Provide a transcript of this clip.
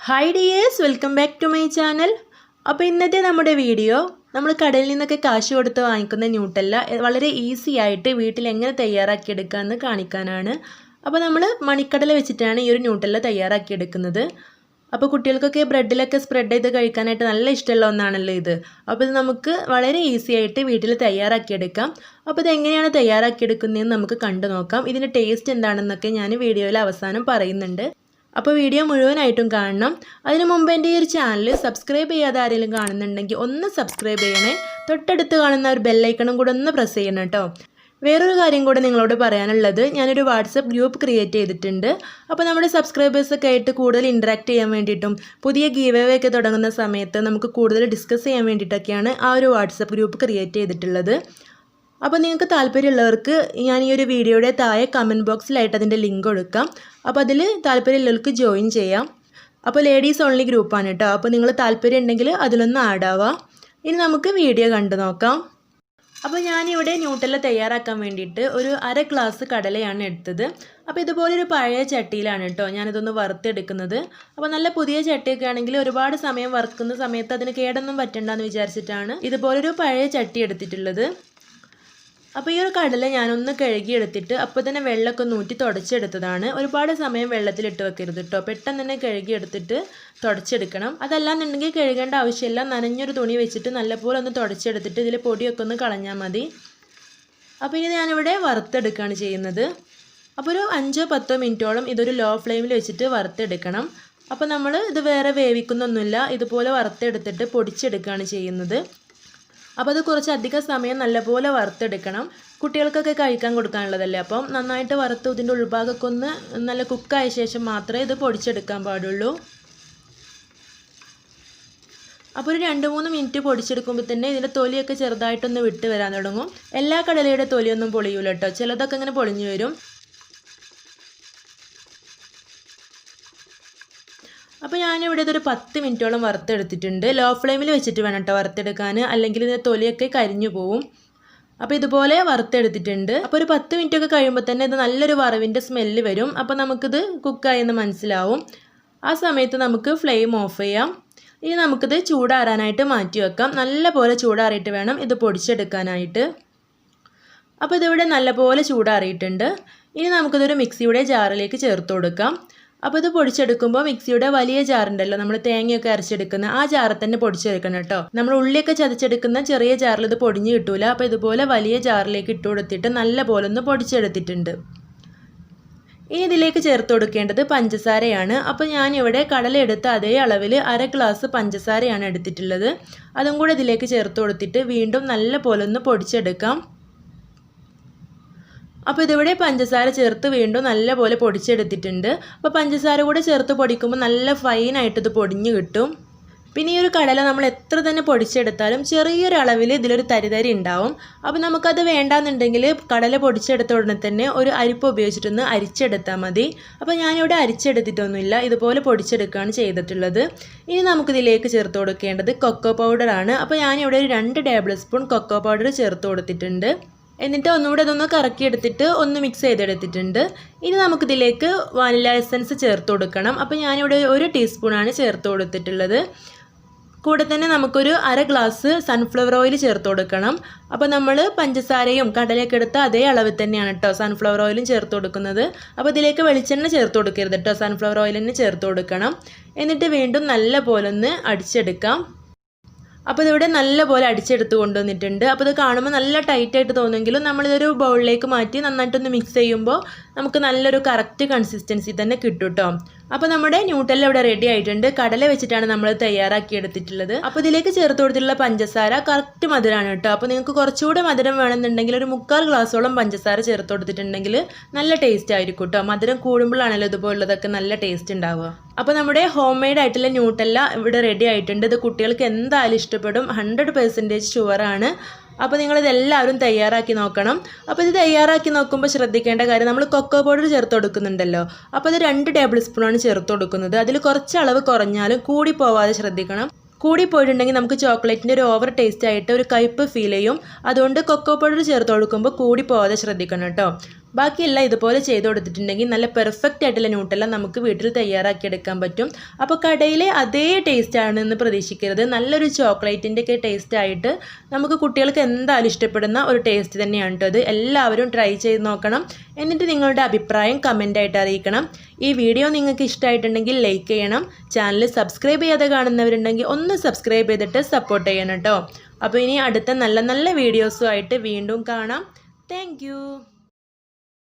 Hi dears, welcome back to my channel. അപ്പോൾ ഇന്നത്തെ നമ്മുടെ വീഡിയോ നമ്മൾ കടയിൽ നിന്നൊക്കെ കാശ് കൊടുത്ത് വാങ്ങിക്കുന്ന ന്യൂട്ടല്ല വളരെ ഈസി ആയിട്ട് വീട്ടിൽ എങ്ങനെ തയ്യാറാക്കി എടുക്കാമെന്ന് കാണിക്കാനാണ്. അപ്പോൾ നമ്മൾ മണിക്കടല വെച്ചിട്ടാണ് ഈ ഒരു ന്യൂട്ടല്ല തയ്യാറാക്കി എടുക്കുന്നത്. അപ്പോൾ കുട്ടികൾക്കൊക്കെ ബ്രെഡിലൊക്കെ സ്പ്രെഡ് ചെയ്ത് കഴിക്കാനായിട്ട് നല്ല ഇഷ്ടമുള്ള ഒന്നാണല്ലോ ഇത്. അപ്പോൾ ഇത് നമുക്ക് വളരെ ഈസി ആയിട്ട് വീട്ടിൽ തയ്യാറാക്കി എടുക്കാം. അപ്പോൾ ഇത് എങ്ങനെയാണ് തയ്യാറാക്കി എടുക്കുന്നതെന്ന് നമുക്ക് കണ്ടു നോക്കാം. ഇതിൻ്റെ ടേസ്റ്റ് എന്താണെന്നൊക്കെ ഞാൻ വീഡിയോയിൽ അവസാനം പറയുന്നുണ്ട്. അപ്പോൾ വീഡിയോ മുഴുവനായിട്ടും കാണണം. അതിനു മുമ്പ് എൻ്റെ ഈ ഒരു ചാനൽ സബ്സ്ക്രൈബ് ചെയ്യാതെ ആരെങ്കിലും കാണുന്നുണ്ടെങ്കിൽ ഒന്ന് സബ്സ്ക്രൈബ് ചെയ്യണേ. തൊട്ടടുത്ത് കാണുന്ന ഒരു ബെല്ലൈക്കണും കൂടെ ഒന്ന് പ്രസ് ചെയ്യണം കേട്ടോ. വേറൊരു കാര്യം കൂടെ നിങ്ങളോട് പറയാനുള്ളത്, ഞാനൊരു വാട്സപ്പ് ഗ്രൂപ്പ് ക്രിയേറ്റ് ചെയ്തിട്ടുണ്ട്. അപ്പോൾ നമ്മുടെ സബ്സ്ക്രൈബേഴ്സൊക്കെ ആയിട്ട് കൂടുതൽ ഇൻറ്ററാക്ട് ചെയ്യാൻ വേണ്ടിയിട്ടും പുതിയ ഗീവ് അവേ ഒക്കെ തുടങ്ങുന്ന സമയത്ത് നമുക്ക് കൂടുതൽ ഡിസ്കസ് ചെയ്യാൻ വേണ്ടിയിട്ടൊക്കെയാണ് ആ ഒരു വാട്സപ്പ് ഗ്രൂപ്പ് ക്രിയേറ്റ് ചെയ്തിട്ടുള്ളത്. അപ്പോൾ നിങ്ങൾക്ക് താല്പര്യമുള്ളവർക്ക് ഞാൻ ഈ ഒരു വീഡിയോയുടെ താഴെ കമൻറ്റ് ബോക്സിലായിട്ട് അതിൻ്റെ ലിങ്ക് കൊടുക്കാം. അപ്പോൾ അതിൽ താല്പര്യമുള്ളവർക്ക് ജോയിൻ ചെയ്യാം. അപ്പോൾ ലേഡീസ് ഓൺലി ഗ്രൂപ്പാണ് കേട്ടോ. അപ്പോൾ നിങ്ങൾ താല്പര്യം ഉണ്ടെങ്കിൽ അതിലൊന്ന് ആഡ് ആവാം. ഇനി നമുക്ക് വീഡിയോ കണ്ടു നോക്കാം. അപ്പോൾ ഞാനിവിടെ ന്യൂട്ടല്ല തയ്യാറാക്കാൻ വേണ്ടിയിട്ട് ഒരു അര ഗ്ലാസ് കടലയാണ് എടുത്തത്. അപ്പോൾ ഇതുപോലൊരു പഴയ ചട്ടിയിലാണ് കേട്ടോ ഞാനിതൊന്ന് വറുത്തെടുക്കുന്നത്. അപ്പോൾ നല്ല പുതിയ ചട്ടിയൊക്കെ ആണെങ്കിൽ ഒരുപാട് സമയം വറുക്കുന്ന സമയത്ത് അതിന് കേടൊന്നും പറ്റണ്ടെന്ന് വിചാരിച്ചിട്ടാണ് ഇതുപോലൊരു പഴയ ചട്ടി എടുത്തിട്ടുള്ളത്. അപ്പോൾ ഈ ഒരു കടല ഞാനൊന്ന് കഴുകിയെടുത്തിട്ട് അപ്പോൾ തന്നെ വെള്ളമൊക്കെ നൂറ്റി തുടച്ചെടുത്തതാണ്. ഒരുപാട് സമയം വെള്ളത്തിലിട്ട് വെക്കരുത് കേട്ടോ. പെട്ടെന്ന് തന്നെ കഴുകിയെടുത്തിട്ട് തുടച്ചെടുക്കണം. അതല്ലാന്നുണ്ടെങ്കിൽ കഴുകേണ്ട ആവശ്യമില്ല. നനഞ്ഞൊരു തുണി വെച്ചിട്ട് നല്ലപോലെ ഒന്ന് തുടച്ചെടുത്തിട്ട് ഇതിൽ പൊടിയൊക്കെ ഒന്ന് കളഞ്ഞാൽ മതി. അപ്പോൾ ഇനി ഞാനിവിടെ വറുത്തെടുക്കുകയാണ് ചെയ്യുന്നത്. അപ്പോൾ ഒരു 5-10 മിനിറ്റോളം ഇതൊരു ലോ ഫ്ലെയിമിൽ വെച്ചിട്ട് വറുത്തെടുക്കണം. അപ്പോൾ നമ്മൾ ഇത് വേറെ വേവിക്കുന്നൊന്നുമില്ല. ഇതുപോലെ വറുത്തെടുത്തിട്ട് പൊടിച്ചെടുക്കുകയാണ് ചെയ്യുന്നത്. അപ്പോൾ അത് കുറച്ച് അധികം സമയം നല്ലപോലെ വറുത്തെടുക്കണം. കുട്ടികൾക്കൊക്കെ കഴിക്കാൻ കൊടുക്കാനുള്ളതല്ലേ. അപ്പം നന്നായിട്ട് വറുത്ത് ഇതിൻ്റെ ഉൾഭാഗമൊക്കെ ഒന്ന് നല്ല കുക്കായ ശേഷം മാത്രമേ ഇത് പൊടിച്ചെടുക്കാൻ പാടുള്ളൂ. അപ്പോൾ ഒരു 2-3 മിനിറ്റ് പൊടിച്ചെടുക്കുമ്പോൾ തന്നെ ഇതിൻ്റെ തൊലിയൊക്കെ ചെറുതായിട്ടൊന്ന് വിട്ട് വരാൻ തുടങ്ങും. എല്ലാ കടലയുടെ തൊലിയൊന്നും പൊളിയൂല കേട്ടോ. ചിലതൊക്കെ ഇങ്ങനെ പൊളിഞ്ഞു വരും. അപ്പോൾ ഞാനിവിടെ ഇതൊരു 10 മിനിറ്റോളം വറുത്തെടുത്തിട്ടുണ്ട്. ലോ ഫ്ലെയിമിൽ വെച്ചിട്ട് വേണം കേട്ടോ വറുത്തെടുക്കാൻ, അല്ലെങ്കിൽ ഇതിൻ്റെ തൊലിയൊക്കെ കരിഞ്ഞു പോവും. അപ്പോൾ ഇതുപോലെ വറുത്തെടുത്തിട്ടുണ്ട്. അപ്പോൾ ഒരു 10 മിനിറ്റൊക്കെ കഴിയുമ്പോൾ തന്നെ ഇത് നല്ലൊരു വറവിൻ്റെ സ്മെല്ല് വരും. അപ്പോൾ നമുക്കിത് കുക്കായെന്ന് മനസ്സിലാവും. ആ സമയത്ത് നമുക്ക് ഫ്ലെയിം ഓഫ് ചെയ്യാം. ഇനി നമുക്കിത് ചൂടാറാനായിട്ട് മാറ്റി വെക്കാം. നല്ലപോലെ ചൂടാറിയിട്ട് വേണം ഇത് പൊടിച്ചെടുക്കാനായിട്ട്. അപ്പോൾ ഇതിവിടെ നല്ലപോലെ ചൂടാറിയിട്ടുണ്ട്. ഇനി നമുക്കിതൊരു മിക്സിയുടെ ജാറിലേക്ക് ചേർത്ത് കൊടുക്കാം. അപ്പോൾ ഇത് പൊടിച്ചെടുക്കുമ്പോൾ മിക്സിയുടെ വലിയ ജാറുണ്ടല്ലോ, നമ്മൾ തേങ്ങയൊക്കെ അരച്ചെടുക്കുന്ന ആ ജാറിൽ തന്നെ പൊടിച്ചെടുക്കണം കേട്ടോ. നമ്മൾ ഉള്ളിയൊക്കെ ചതച്ചെടുക്കുന്ന ചെറിയ ജാറിൽ ഇത് പൊടിഞ്ഞ് കിട്ടൂല. അപ്പോൾ ഇതുപോലെ വലിയ ജാറിലേക്ക് ഇട്ട് കൊടുത്തിട്ട് നല്ല പോലെ ഒന്ന് പൊടിച്ചെടുത്തിട്ടുണ്ട്. ഇനി ഇതിലേക്ക് ചേർത്ത് കൊടുക്കേണ്ടത് പഞ്ചസാരയാണ്. അപ്പോൾ ഞാനിവിടെ കടല എടുത്ത അതേ അളവിൽ അര ഗ്ലാസ് പഞ്ചസാരയാണ് എടുത്തിട്ടുള്ളത്. അതും കൂടെ ഇതിലേക്ക് ചേർത്ത് കൊടുത്തിട്ട് വീണ്ടും നല്ല പോലെ ഒന്ന് പൊടിച്ചെടുക്കാം. അപ്പോൾ ഇതിവിടെ പഞ്ചസാര ചേർത്ത് വീണ്ടും നല്ലപോലെ പൊടിച്ചെടുത്തിട്ടുണ്ട്. അപ്പോൾ പഞ്ചസാര കൂടെ ചേർത്ത് പൊടിക്കുമ്പോൾ നല്ല ഫൈനായിട്ട് ഇത് പൊടിഞ്ഞ് കിട്ടും. പിന്നെ ഈ ഒരു കടല നമ്മൾ എത്ര തന്നെ പൊടിച്ചെടുത്താലും ചെറിയൊരു അളവിൽ ഇതിലൊരു തരിതരി ഉണ്ടാവും. അപ്പോൾ നമുക്കത് വേണ്ടാന്നുണ്ടെങ്കിൽ കടല പൊടിച്ചെടുത്ത ഉടനെ തന്നെ ഒരു അരിപ്പ ഉപയോഗിച്ചിട്ടൊന്ന് അരിച്ചെടുത്താൽ മതി. അപ്പോൾ ഞാനിവിടെ അരിച്ചെടുത്തിട്ടൊന്നുമില്ല, ഇതുപോലെ പൊടിച്ചെടുക്കുകയാണ് ചെയ്തിട്ടുള്ളത്. ഇനി നമുക്കിതിലേക്ക് ചേർത്ത് കൊടുക്കേണ്ടത് കൊക്കോ പൗഡറാണ്. അപ്പോൾ ഞാനിവിടെ ഒരു 2 ടേബിൾ സ്പൂൺ കൊക്കോ പൗഡർ ചേർത്ത് കൊടുത്തിട്ടുണ്ട്. എന്നിട്ട് ഒന്നുകൂടെ ഇതൊന്ന് കറക്കിയെടുത്തിട്ട് ഒന്ന് മിക്സ് ചെയ്തെടുത്തിട്ടുണ്ട്. ഇനി നമുക്കിതിലേക്ക് വാനില എസൻസ് ചേർത്ത് കൊടുക്കണം. അപ്പോൾ ഞാനിവിടെ 1 ടീസ്പൂണാണ് ചേർത്ത് കൊടുത്തിട്ടുള്ളത്. കൂടെ തന്നെ നമുക്കൊരു അര ഗ്ലാസ് സൺഫ്ലവർ ഓയിൽ ചേർത്ത് കൊടുക്കണം. അപ്പോൾ നമ്മൾ പഞ്ചസാരയും കടലയൊക്കെ എടുത്ത അതേ അളവിൽ തന്നെയാണ് കേട്ടോ സൺഫ്ലവർ ഓയിലും ചേർത്ത് കൊടുക്കുന്നത്. അപ്പോൾ ഇതിലേക്ക് വെളിച്ചെണ്ണ ചേർത്ത് കൊടുക്കരുത് കേട്ടോ, സൺഫ്ലവർ ഓയിൽ തന്നെ ചേർത്ത് കൊടുക്കണം. എന്നിട്ട് വീണ്ടും നല്ല പോലെ ഒന്ന് അടിച്ചെടുക്കാം. അപ്പോൾ ഇതിവിടെ നല്ലപോലെ അടിച്ചെടുത്ത് കൊണ്ടുവന്നിട്ടുണ്ട്. അപ്പോൾ ഇത് കാണുമ്പോൾ നല്ല ടൈറ്റായിട്ട് തോന്നുമെങ്കിലും നമ്മളിതൊരു ബൗളിലേക്ക് മാറ്റി നന്നായിട്ടൊന്ന് മിക്സ് ചെയ്യുമ്പോൾ നമുക്ക് നല്ലൊരു കറക്റ്റ് കൺസിസ്റ്റൻസി തന്നെ കിട്ടും കേട്ടോ. അപ്പോൾ നമ്മുടെ ന്യൂട്ടല്ല ഇവിടെ റെഡി ആയിട്ടുണ്ട്. കടല വെച്ചിട്ടാണ് നമ്മൾ തയ്യാറാക്കി എടുത്തിട്ടുള്ളത്. അപ്പോൾ ഇതിലേക്ക് ചേർത്ത് കൊടുത്തിട്ടുള്ള പഞ്ചസാര കറക്റ്റ് മധുരമാണ് കേട്ടോ. അപ്പോൾ നിങ്ങൾക്ക് കുറച്ചുകൂടെ മധുരം വേണമെന്നുണ്ടെങ്കിൽ ഒരു 3/4 ഗ്ലാസോളം പഞ്ചസാര ചേർത്ത് കൊടുത്തിട്ടുണ്ടെങ്കിൽ നല്ല ടേസ്റ്റ് ആയിരിക്കും കേട്ടോ. മധുരം കൂടുമ്പോഴാണല്ലോ ഇതുപോലുള്ളതൊക്കെ നല്ല ടേസ്റ്റ് ഉണ്ടാവുക. അപ്പോൾ നമ്മുടെ ഹോം മെയ്ഡ് ആയിട്ടുള്ള ന്യൂട്ടല്ല ഇവിടെ റെഡി ആയിട്ടുണ്ട്. ഇത് കുട്ടികൾക്ക് എന്തായാലും ഇഷ്ടപ്പെടും, 100% ഷുവറാണ്. അപ്പോൾ നിങ്ങളിതെല്ലാവരും തയ്യാറാക്കി നോക്കണം. അപ്പോൾ ഇത് തയ്യാറാക്കി നോക്കുമ്പോൾ ശ്രദ്ധിക്കേണ്ട കാര്യം, നമ്മൾ കൊക്കോ പൗഡർ ചേർത്ത് കൊടുക്കുന്നുണ്ടല്ലോ. അപ്പോൾ അത് 2 ടേബിൾ സ്പൂണാണ് ചേർത്ത് കൊടുക്കുന്നത്. അതിൽ കുറച്ച് അളവ് കുറഞ്ഞാലും കൂടി പോവാതെ ശ്രദ്ധിക്കണം. കൂടി പോയിട്ടുണ്ടെങ്കിൽ നമുക്ക് ചോക്ലേറ്റിൻ്റെ ഒരു ഓവർ ടേസ്റ്റ് ആയിട്ട് ഒരു കയ്പ്പ് ഫീൽ ചെയ്യും. അതുകൊണ്ട് കൊക്കോ പൗഡർ ചേർത്ത് കൊടുക്കുമ്പോൾ കൂടി പോവാതെ ശ്രദ്ധിക്കണം കേട്ടോ. ബാക്കിയെല്ലാം ഇതുപോലെ ചെയ്ത് കൊടുത്തിട്ടുണ്ടെങ്കിൽ നല്ല പെർഫെക്റ്റ് ആയിട്ടുള്ള ന്യൂട്ടെല്ല നമുക്ക് വീട്ടിൽ തയ്യാറാക്കിയെടുക്കാൻ പറ്റും. അപ്പോൾ കടയിലെ അതേ ടേസ്റ്റ് ആണെന്ന് പ്രതീക്ഷിക്കരുത്. നല്ലൊരു ചോക്ലേറ്റിൻ്റെ ഒക്കെ ടേസ്റ്റ് ആയിട്ട് നമുക്ക് കുട്ടികൾക്ക് എന്തായാലും ഇഷ്ടപ്പെടുന്ന ഒരു ടേസ്റ്റ് തന്നെയാണ് കേട്ടോ അത്. എല്ലാവരും ട്രൈ ചെയ്ത് നോക്കണം. എന്നിട്ട് നിങ്ങളുടെ അഭിപ്രായം കമൻ്റായിട്ട് അറിയിക്കണം. ഈ വീഡിയോ നിങ്ങൾക്ക് ഇഷ്ടമായിട്ടുണ്ടെങ്കിൽ ലൈക്ക് ചെയ്യണം. ചാനൽ സബ്സ്ക്രൈബ് ചെയ്യാതെ കാണുന്നവരുണ്ടെങ്കിൽ ഒന്ന് സബ്സ്ക്രൈബ് ചെയ്തിട്ട് സപ്പോർട്ട് ചെയ്യണം കേട്ടോ. അപ്പോൾ ഇനി അടുത്ത നല്ല നല്ല വീഡിയോസുമായിട്ട് വീണ്ടും കാണാം. താങ്ക്